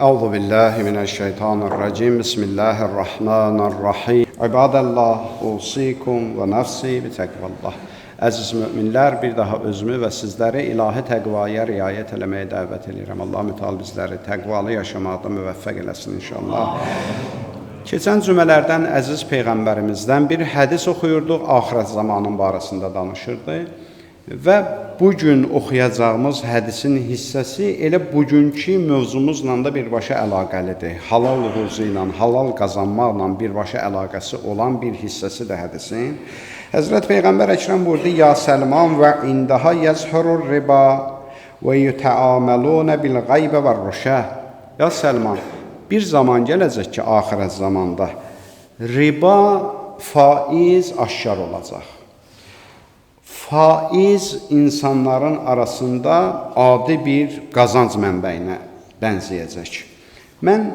Euzu billahi mineşşeytanirracim. Bismillahirrahmanirrahim. İbadallah, usikum və nəfsi bi təqvallah. Əziz möminlər, bir daha özümü və sizləri ilahi təqvaya riayət eləməyə dəvət edirəm. Allah mütəal bizləri təqvalı yaşamaqda müvəffəq eləsin inşallah. Keçən cümələrdən əziz Peyğəmbərimizdən bir hədis oxuyurduq, axirət zamanın barəsində danışırdı. Və bugün oxuyacağımız hədisin hissəsi elə bugünkü mövzumuzla da birbaşa əlaqəlidir. Halal ruzu ilə, halal qazanmaqla birbaşa əlaqəsi olan bir hissəsi də hədisin. Həzrət Peyğəmbər Əkrəm buyurdu: Ya Səlman və indaha yazhurur riba və yutəamelunə bil qaybə və rüşə. Ya Səlman, bir zaman gələcək ki, axirət zamanda riba, faiz aşkar olacaq. Faiz insanların arasında adi bir qazanc mənbəyinə bənzəyəcək. Mən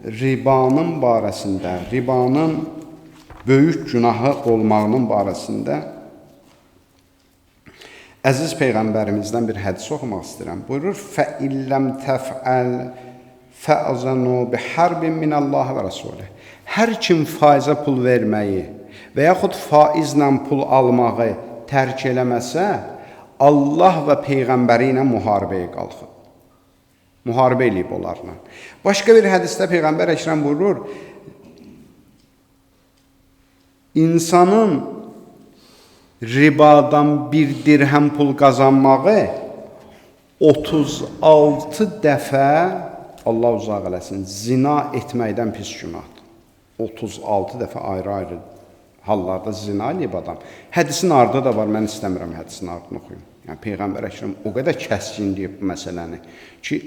ribanın barəsində, ribanın böyük günahı olmağının barəsində əziz Peyğəmbərimizdən bir hədis oxumaq istəyirəm. Buyurur: Fəilləm təfəl fəəzənu bihərbin minəllahi və rəsulih. Hər kim faizə pul verməyi və yaxud faizlə pul almağı tərk eləməsə, Allah və Peyğəmbəri ilə müharibəyə qalxıb. Müharibə eləyib onlarla. Başqa bir hədisdə Peyğəmbər Əkrəm buyurur: İnsanın ribadan bir dirhəm pul qazanmağı 36 dəfə, Allah uzaq eləsin, zina etməkdən pis günahdır. 36 dəfə ayrı-ayrı hallarda zina eləyib adam. Hədisin ardı da var, mən istəmirəm hədisin ardını oxuyum. Yəni Peyğəmbər Əkrəm o qədər kəskin deyib bu məsələni ki,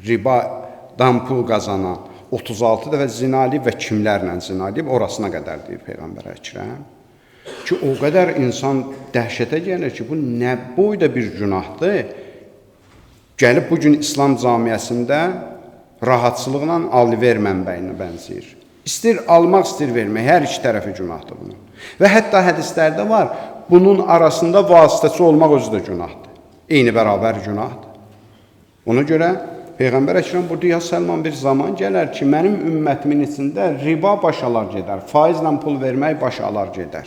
ribadan pul qazanan 36 dəfə zina eləyib və kimlərlə zina eləyib, orasına qədər deyib Peyğəmbər Əkrəm. Ki, o qədər insan dəhşətə gəlir ki, bu nə boyda bir günahdır. Gəlib bugün İslam camiyyəsində rahatçılıqla alver mənbəyinə bənzəyir. İstir almaq, istir vermək, hər iki tərəfi günahdır bunun. Və hətta hədislərdə var, bunun arasında vasitəçi olmaq özü də günahdır. Eyni bərabər günahdır. Ona görə Peyğəmbər Əkrəm burada: Ya Səlman, bir zaman gələr ki, mənim ümmətimin içində riba baş alar gedər, faizlə pul vermək baş alar gedər.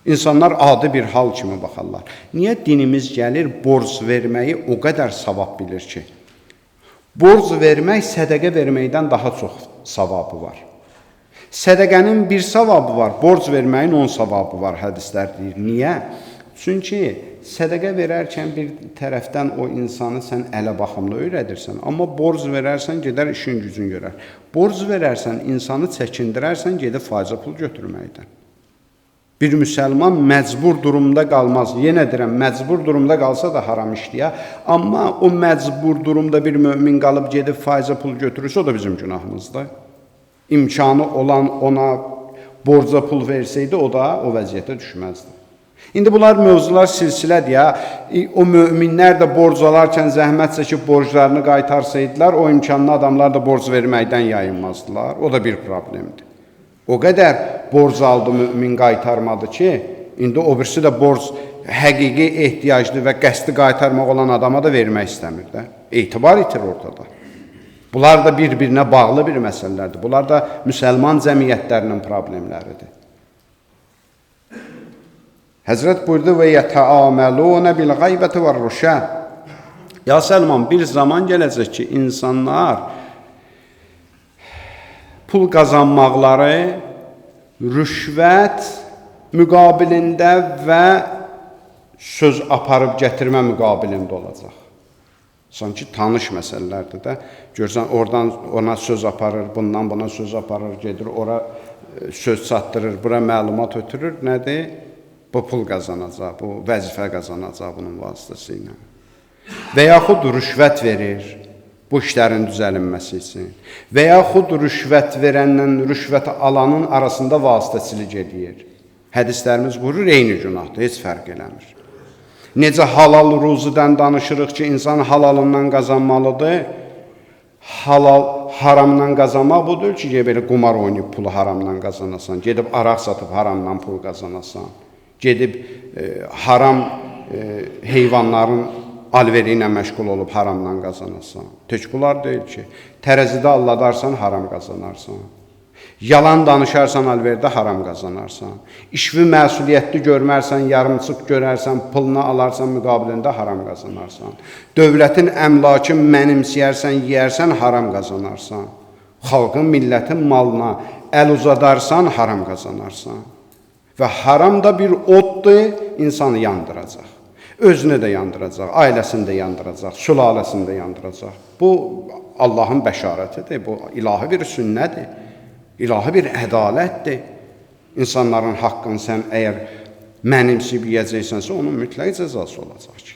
İnsanlar adi bir hal kimi baxarlar. Niyə dinimiz gəlir borc verməyi o qədər savab bilir ki? Borc vermək sədəqə verməkdən daha çox savabı var. Sədəqənin bir savabı var, borc verməyin 10 savabı var, hədislər deyir. Niyə? Çünki sədəqə verərkən bir tərəfdən o insanı sən ələ baxımlı öyrədirsən, amma borc verərsən, gedər işin gücün görər. Borc verərsən, insanı çəkindirərsən, gedər faizə pul götürməkdən. Bir müsəlman məcbur durumda qalmaz. Yenə deyirəm, məcbur durumda qalsa da haram işləyə. Amma o məcbur durumda bir mömin qalıb gedib faizə pul götürürsə, o da bizim günahımızdır. İmkanı olan ona borca pul versəydi, o da o vəziyyətə düşməzdi. İndi bunlar mövzular silsilədir ya. O möminlər də borc alarkən zəhmət çəkib borclarını qaytarsaydılar, o imkanlı adamlar da borc verməkdən yayınmazdılar. O da bir problemdir. O qədər borc aldı mümin qaytarmadı ki, indi o birisi də borc həqiqi ehtiyaclı və qəsdi qaytarmaq olan adama da vermək istəmir də. Etibar itir ortada. Bunlar da bir-birinə bağlı bir məsələlərdir. Bunlar da müsəlman cəmiyyətlərinin problemləridir. Həzrət buyurdu: Və yətəamelunə bil qaybəti və rüşə. Ya Səlman, bir zaman gələcək ki, insanlar pul qazanmaqları rüşvət müqabilində və söz aparıb gətirmə müqabilində olacaq. Sanki tanış məsələlərdir də. Görsən, oradan ona söz aparır, bundan buna söz aparır, gedir, ora söz çatdırır, bura məlumat ötürür. Nədir? Bu pul qazanacaq, bu vəzifə qazanacaq bunun vasitəsilə. Və yaxud rüşvət verir bu işlərin düzəlinməsi üçün. Və yaxud rüşvət verənlə rüşvət alanın arasında vasitəçilik edir. Hədislərimiz buyurur, eyni günahdır, heç fərq eləmir. Necə halal ruzudan danışırıq ki, insan halalından qazanmalıdır. Halal, haramdan qazanmaq budur ki, belə qumar oynayıb pulu haramdan qazanasan, gedib araq satıb haramdan pul qazanasan, gedib haram heyvanların alveri ilə məşğul olub haramdan qazanırsan. Tək bunlar deyil ki, tərəzidə alladarsan, haram qazanarsan. Yalan danışarsan, alverdə haram qazanarsan. İşvi məsuliyyətli görmərsən, yarımçıq görərsən, pulunu alarsan, müqabilində haram qazanarsan. Dövlətin əmlakını mənimsəyərsən, yeyərsən, haram qazanarsan. Xalqın, millətin malına əl uzadarsan, haram qazanarsan. Və haram da bir oddur, insanı yandıracaq. Özünü də yandıracaq, ailəsini də yandıracaq, sülaləsini də yandıracaq. Bu, Allahın bəşarətidir, bu ilahi bir sünnədir, ilahi bir ədalətdir. İnsanların haqqını sən əgər mənimsib yiyəcəksənsə, onun mütləq cəzası olacaq ki.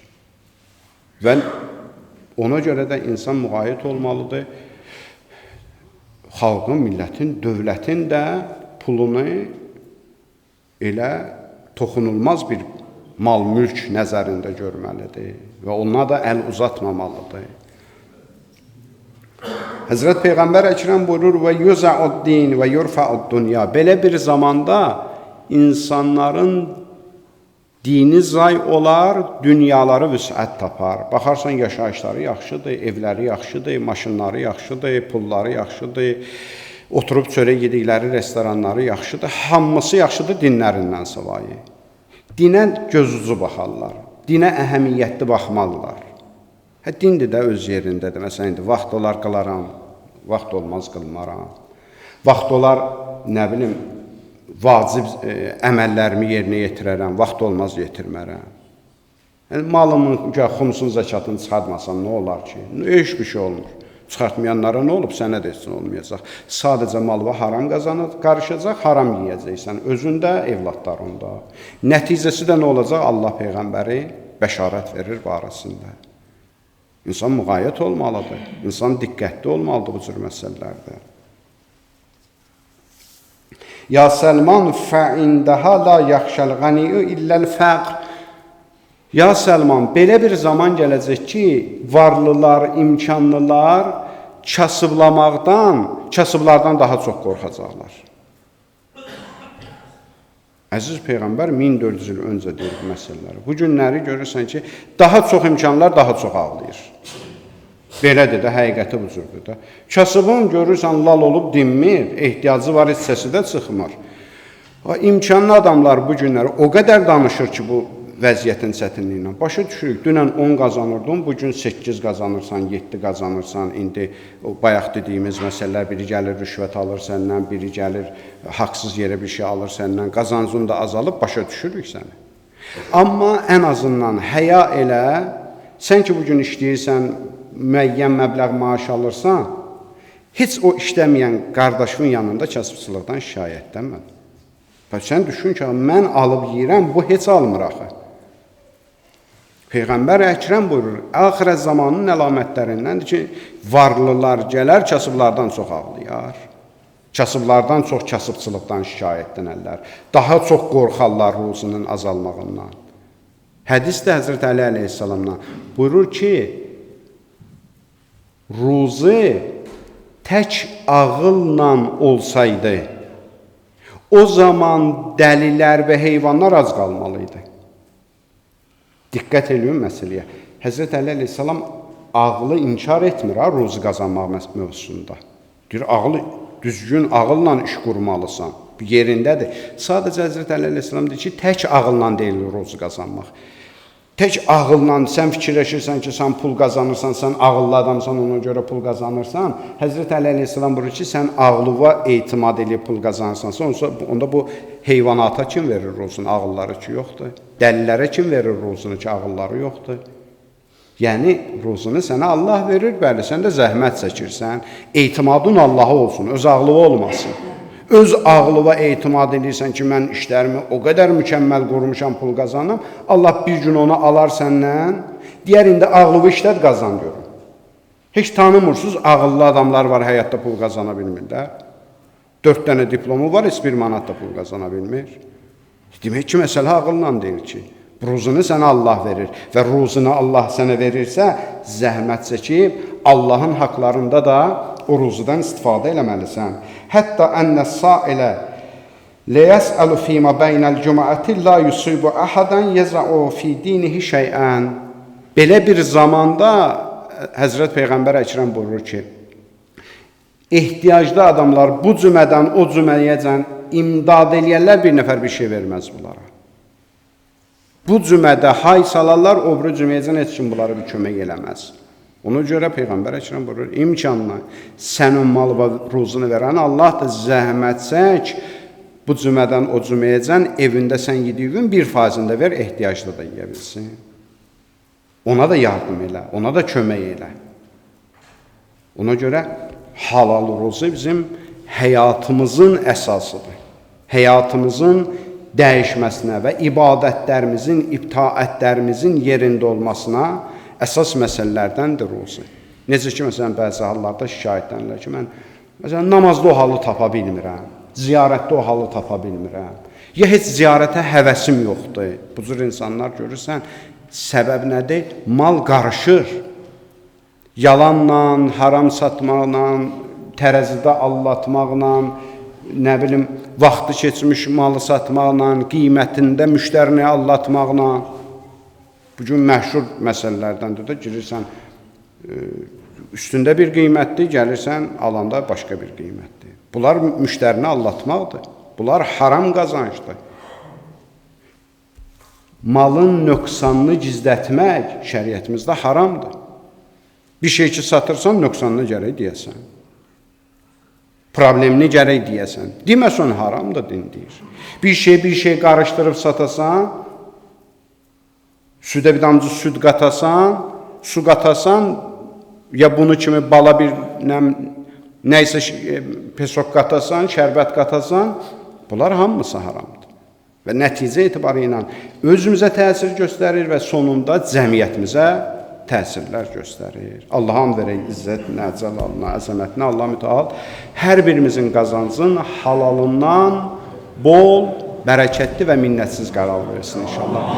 Və ona görə də insan müğayət olmalıdır, xalqın, millətin, dövlətin də pulunu elə toxunulmaz bir mal-mülk nəzərində görməlidir və ona da əl uzatmamalıdır. Həzrət Peyğəmbər Əkrəm buyurur və yuza'ud-din və yurfa'ud-dunya. Belə bir zamanda insanların dini zay olar, dünyaları vüsət tapar. Baxarsan yaşayışları yaxşıdır, evləri yaxşıdır, maşınları yaxşıdır, pulları yaxşıdır, oturub çörək yedikləri restoranları yaxşıdır, hamısı yaxşıdır dinlərindən savayı. Dinə gözucu baxarlar, dinə əhəmiyyətli baxmalılar. Dindir də öz yerindədir, məsələn, indi vaxt olar qılaram, vaxt olmaz qılmaram, vaxt olar, nə bilim, vacib əməllərimi yerinə yetirərəm, vaxt olmaz yetirmərəm. Yəni, malımın xumsun zəkatını çıxartmasam nə olar ki? Heç bir şey olmur. Çıxartmayanlara nə olub, sənə də heç olmayacaq. Sadəcə malva haram qarışacaq, haram yiyəcəksən. Özündə, evladlarında. Nəticəsi də nə olacaq? Allah Peyğəmbəri bəşarət verir barəsində. İnsan müğayət olmalıdır. İnsan diqqətli olmalıdır bu cür məsələlərdə. Ya Səlman fəindəhə la yaxşəl qaniyu illəl fəqr. Ya Səlman, belə bir zaman gələcək ki, varlılar, imkanlılar kasıblardan daha çox qorxacaqlar. Əziz Peyğəmbər 1400 il öncə deyir bu məsələləri. Bu günləri görürsən ki, daha çox imkanlar daha çox ağlayır. Belədir də, həqiqəti bu cürdür də. Kasıbın görürsən lal olub dinmir, ehtiyacı var, hissəsi də çıxmır. İmkanlı adamlar bu günləri o qədər danışır ki, bu vəziyyətin çətinliyinə. Başa düşürük, dünən 10 qazanırdın, bugün 8 qazanırsan, 7 qazanırsan, indi bayaq dediyimiz məsələlər, biri gəlir rüşvət alır səndən, biri gəlir haqsız yerə bir şey alır səndən, qazancın da azalıb, başa düşürük səni. Amma ən azından həya elə, sən ki bugün işləyirsən, müəyyən məbləğ maaş alırsan, heç o işləməyən qardaşın yanında kasıbçılıqdan şikayətlənmə. Sən düşün ki, mən alıb yeyirəm, bu heç almır axı. Peyğəmbər Əkrəm buyurur, axirət zamanın əlamətlərindəndir ki, varlılar gələr, kasıblardan çox ağlayar. Kasıblardan çox kasıbçılıqdan şikayətlənərlər. Daha çox qorxarlar ruzunun azalmağından. Hədisdə Həzrət Əli əleyhissalamdan buyurur ki, ruzu tək ağılla olsaydı, o zaman dəlilər və heyvanlar az qalmalıydı. Diqqət edin məsələyə. Həzrət Əli əleyhissalam ağlı inkar etmir, ruzu qazanmaq mövzusunda. Deyir, düzgün ağılla iş qurmalısan, yerindədir. Sadəcə Həzrət Əli əleyhissalam deyir ki, tək ağılla deyil ruzu qazanmaq. Tək ağılla sən fikirləşirsən ki, sən pul qazanırsan, sən ağıllı adamsan, ona görə pul qazanırsan. Həzrət Əli əleyhissalam buyurur ki, sən ağlıva etimad edib pul qazanırsansa, onda bu heyvanata kim verir ruzunu? Ağılları ki, yoxdur. Dəlillərə kim verir ruzunu ki, ağılları yoxdur? Yəni, ruzunu sənə Allah verir, bəli, sən də zəhmət çəkirsən. Etimadın Allaha olsun, öz ağlıva olmasın. Öz ağlıva etimad edirsən ki, mən işlərimi o qədər mükəmməl qurmuşam, pul qazanım. Allah bir gün onu alar səndən, deyər, indi ağlıva işlət qazan görür. Heç tanımırsınız, ağıllı adamlar var, həyatda pul qazana bilmirlər. 4 dənə diplomu var, heç bir manat da pul qazana bilmir. Demək ki, məsələ ağılla deyil ki, ruzunu sənə Allah verir və ruzunu Allah sənə verirsə, zəhmət çəkib, Allahın haqlarında da o ruzudan istifadə eləməlisən. Hətta ənəs-sailə ləyəsəlu fīmə beynəl cüməəti la yusibu əhadən yəzəu fi dinihi şeyən. Belə bir zamanda Həzrət Peyğəmbər Əkrəm buyurur ki, ehtiyaclı adamlar bu cümədən o cüməyəcən imdad eləyərlər, bir nəfər bir şey verməz bunlara. Bu cümədə hay salarlar, o biri cüməyəcən heç kim bunlara bir kömək eləməz. Ona görə Peyğəmbər Əkrəm buyurur, imkanla sənin malı və ruzunu verən Allah da zəhmət çək, bu cümədən o cüməyəcən evində sən yediyin 1%-ində ver, ehtiyaclı da yeyə bilsin. Ona da yardım elə, ona da kömək elə. Ona görə halal ruzu bizim həyatımızın əsasıdır. Həyatımızın dəyişməsinə və ibadətlərimizin, itaətlərimizin yerində olmasına əsas məsələlərdəndir ruzu. Necə ki, məsələn, bəzi hallarda şikayətlənirlər ki, mən məsələn, namazda o halı tapa bilmirəm, ziyarətdə o halı tapa bilmirəm, ya heç ziyarətə həvəsim yoxdur. Bu cür insanlar görürsən, səbəb nədir? Mal qarışır. Yalanla, haram satmaqla, tərəzidə allatmaqla, nə bilim, vaxtı keçmiş malı satmaqla, qiymətində müştərini allatmaqla. Bugün məşhur məsələlərdəndir də, girirsən, üstündə bir qiymətdir, gəlirsən, alanda başqa bir qiymətdir. Bunlar müştərini allatmaqdır. Bunlar haram qazancdır. Malın nöqsanını gizlətmək şəriətimizdə haramdır. Bir şey ki, satırsan, nöqsanını gərək deyəsən. Problemini gərək deyəsən. Deməsən, haramdır, din deyir. Bir şey qarışdırıb satasan, südə bir damcı süd qatasan, su qatasan, ya bunu kimi bala bir nəysə pesok qatasan, şərbət qatasan, bunlar hamısı haramdır. Və nəticə etibarı ilə özümüzə təsir göstərir və sonunda cəmiyyətimizə təsirlər göstərir. Allah'a and verək izzətinə, cəlalına, əzəmətinə, Allah mütəal hər birimizin qazancın halalından bol, bərəkətli və minnətsiz qərar versin inşallah.